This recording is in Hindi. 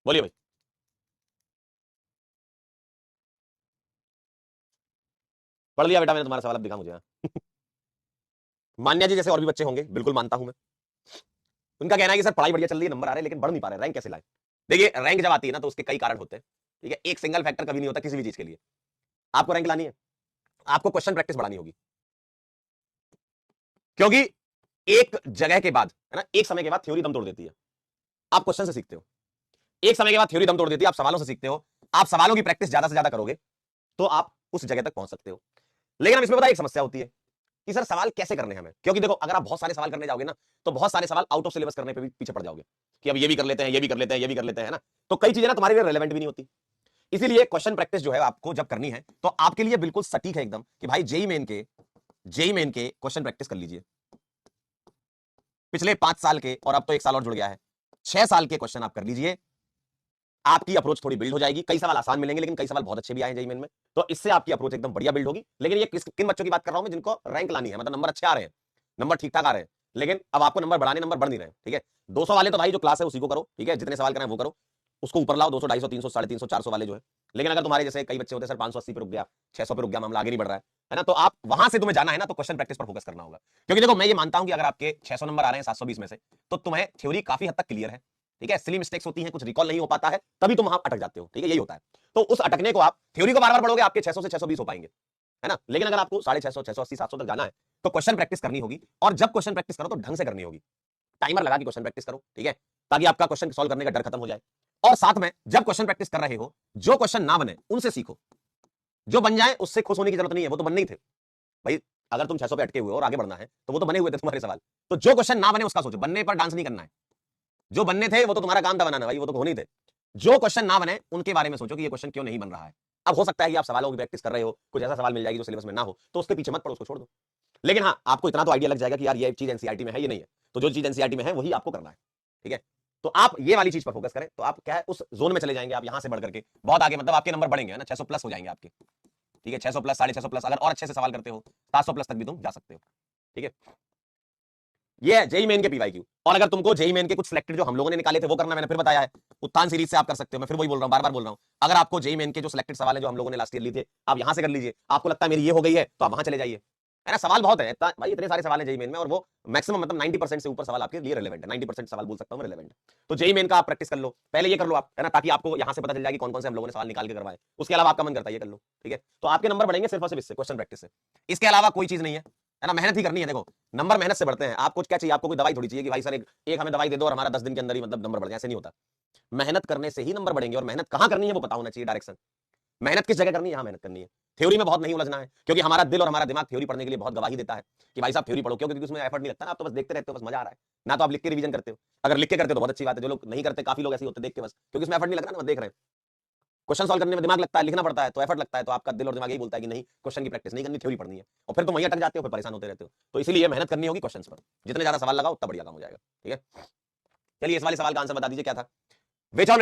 बोलिए भाई। पढ़ लिया बेटा मैंने तुम्हारा सवाल, अब दिखा मुझे। हाँ। मान्या जी जैसे और भी बच्चे होंगे, बिल्कुल मानता हूं मैं। उनका कहना है कि सर पढ़ाई बढ़िया चल रही है, नंबर आ रहे हैं, लेकिन बढ़ नहीं पा रहे, रैंक कैसे लाए। देखिए रैंक जब आती है ना तो उसके कई कारण होते हैं। ठीक है, एक सिंगल फैक्टर कभी नहीं होता किसी भी चीज के लिए। आपको रैंक लानी है, आपको क्वेश्चन प्रैक्टिस बढ़ानी होगी। क्योंकि एक जगह के बाद, है ना, एक समय के बाद थ्योरी दम तोड़ देती है। आप क्वेश्चन से सीखते हो, एक समय के बाद थ्योरी दम तोड़ देती है, आप सवालों से सीखते हो। आप सवालों की प्रैक्टिस ज्यादा से ज्यादा करोगे तो आप उस जगह तक पहुंच सकते हो। लेकिन अब इसमें पता एक समस्या होती है कि सर सवाल कैसे करने हैं हमें। क्योंकि देखो अगर आप बहुत सारे सवाल करने जाओगे ना तो बहुत सारे सवाल आउट ऑफ सिलेबस करने पे भी पीछे पड़ जाओगे कि अब ये भी कर लेते हैं, ये भी कर लेते हैं, ये भी कर लेते हैं, है ना। तो कई चीजें ना तुम्हारे लिए रेलेवेंट भी नहीं होती। इसीलिए क्वेश्चन प्रैक्टिस जो है आपको जब करनी है तो आपके लिए बिल्कुल सटीक है एकदम कि भाई जेई मेन के क्वेश्चन प्रैक्टिस कर लीजिए। पिछले 5 साल के, और अब तो 1 साल और जुड़ गया है, 6 साल के क्वेश्चन आप कर लीजिए। आपकी अप्रोच थोड़ी बिल्ड हो जाएगी। कई सवाल आसान मिलेंगे लेकिन कई सवाल बहुत अच्छे भी आए जेई मेन में, तो इससे आपकी अप्रोच एकदम बढ़िया बिल्ड होगी। लेकिन ये किन बच्चों की बात कर रहा हूं मैं, जिनको रैंक लानी है, मतलब नंबर अच्छे आ रहे हैं, नंबर ठीक ठाक आ रहे हैं, लेकिन अब आपको नंबर बढ़ाने, नंबर बढ़ नहीं रहे। ठीक है, 200 वाले तो भाई जो क्लास है उसी को करो, ठीक है, जितने सवाल करना है वो करो, उसको ऊपर लाओ, 200, 250, 300, 350, 400 वाले जो है। लेकिन अगर तुम्हारे जैसे कई बच्चे होते हैं सर 580 पे रुक गया, 600 पे रुक गया, मामला आगे नहीं बढ़ रहा है ना, तो आप वहां से तुम्हें जाना है ना तो क्वेश्चन प्रैक्टिस पर फोकस करना होगा। क्योंकि देखो मैं ये मानता हूं कि अगर आपके 600 नंबर आ रहे हैं 720 में से, तो तुम्हें थ्योरी काफी हद तक क्लियर है। ठीक है, सिली मिस्टेक्स होती हैं, कुछ रिकॉल नहीं हो पाता है, तभी तुम वहां अटक जाते हो। ठीक है, यही होता है। तो उस अटकने को आप थ्योरी को बार बार पढ़ोगे, आपके 600 से 620 हो पाएंगे, है ना। लेकिन अगर आपको 650, 680, 700 तक जाना है तो क्वेश्चन प्रैक्टिस करनी होगी। और जब क्वेश्चन प्रैक्टिस करो तो ढंग से करनी होगी, टाइमर लगा के क्वेश्चन प्रैक्टिस करो। ठीक है, ताकि आपका क्वेश्चन सॉल्व करने का डर खत्म हो जाए। और साथ में जब क्वेश्चन प्रैक्टिस कर रहे हो, जो क्वेश्चन ना बने उनसे सीखो, जो बन जाए उससे खुश होने की जरूरत नहीं है, वो तो बनने ही थे भाई। अगर तुम 600 पे अटके हुए हो और आगे बढ़ना है तो वो तो बने हुए थे तुम्हारे सवाल। तो जो क्वेश्चन ना बने उसका सोचो, बनने पर डांस नहीं करना है। जो बनने थे वो तो तुम्हारा काम था बनाना भाई, वो तो होने थे। जो क्वेश्चन ना बने उनके बारे में सोचो कि ये क्वेश्चन क्यों नहीं बन रहा है। अब हो सकता है कि आप सवालों की प्रैक्टिस कर रहे हो, कुछ ऐसा सवाल मिल जाएगी जो सिलेबस में ना हो, तो उसके पीछे मत पड़ो, उसको छोड़ दो। लेकिन हाँ, आपको इतना तो आइडिया लग जाएगा कि यार ये चीज एनसीईआरटी में है, ये नहीं है, तो जो चीज एनसीईआरटी में है वही आपको करना है। ठीक है, तो आप ये वाली चीज पर फोकस करें तो आप क्या है उस जोन में चले जाएंगे, आप यहां से बढ़ करके बहुत आगे, मतलब आपके नंबर बढ़ेंगे ना, 600 प्लस हो जाएंगे आपके। ठीक है, 600 प्लस, 650 प्लस, अगर और अच्छे से सवाल करते हो 700 प्लस तक भी तुम जा सकते हो। ठीक है, ये है जेई मेन के पीवाईक्यू। और अगर तुमको जेई मेन के कुछ सिलेक्टेड जो हम लोगों ने निकाले थे वो करना, मैंने फिर बताया है, उत्थान सीरीज से आप कर सकते हो। मैं फिर वही बोल रहा हूं, बार बार बोल रहा हूं, अगर आपको जेई मेन के जो सिलेक्टेड सवाल है जो हम लोगों ने लास्ट ईयर लिए थे, आप यहां से कर लीजिए। आपको लगता है मेरी ये हो गई है तो आप वहां चले जाइए, है ना। सवाल बहुत है भाई, इतने सारे सवाल है जेई मेन में, और वो मैक्सिमम मतलब 90% से ऊपर सवाल आपके लिए रिलेवेंट है, 90% सवाल बोल सकता हूं रिलेवेंट है। तो जेई मेन का आप प्रैक्टिस कर लो, पहले ये कर लो आप, है ना, ताकि आपको यहां से पता चल जाए कि कौन कौन से हम लोगों ने सवाल निकाल के करवाए। उसके अलावा आपका मन करता है ये कर लो। ठीक है, तो आपके नंबर बढ़ेंगे सिर्फ और सिर्फ इससे, क्वेश्चन प्रैक्टिस से। इसके अलावा कोई चीज नहीं है ना, मेहनत ही करनी है। देखो नंबर मेहनत से बढ़ते हैं। आपको क्या चाहिए, आपको कोई दवाई थोड़ी चाहिए कि भाई सर एक हमें दवाई दे दो और हमारा 10 दिन के अंदर ही मतलब नंबर बढ़ जाए, ऐसे नहीं होता। मेहनत करने से ही नंबर बढ़ेंगे, और मेहनत कहां करनी है वो पता होना चाहिए, डायरेक्शन। मेहनत किस जगह करनी है, यहाँ मेहनत करनी है। थ्योरी में बहुत नहीं उलझना है, क्योंकि हमारा दिल और हमारा दिमाग थ्योरी पढ़ने के लिए बहुत गवाही देता है कि भाई साहब थ्योरी पढ़ो। क्योंकि उसमें एफर्ट नहीं लगता ना, आप तो बस देखते रहते हो, बस मजा आ रहा है ना। तो आप लिख के रिवीजन करते हो, अगर लिख के करते हो तो बहुत अच्छी बात है। जो लोग नहीं करते, काफी लोग ऐसे होते देख के बस, क्योंकि इसमें एफर्ट नहीं लगता ना, देख रहे हैं। क्वेश्चन सॉल्व करने में दिमाग लगता है, लिखना पड़ता है तो एफर्ट लगता है, तो आपका दिल और दिमाग यही बोलता है कि नहीं, क्वेश्चन की प्रैक्टिस नहीं करनी, थ्योरी पढ़नी है। और फिर तुम वहीं अटक जाते हो, फिर परेशान होते रहते हो। तो इसीलिए मेहनत करनी होगी क्वेश्चन पर, जितने ज्यादा सवाल लगाओ उतना बढ़िया काम हो जाएगा। ठीक है, चलिए इस वाले सवाल का आंसर बता दीजिए क्या था। Which of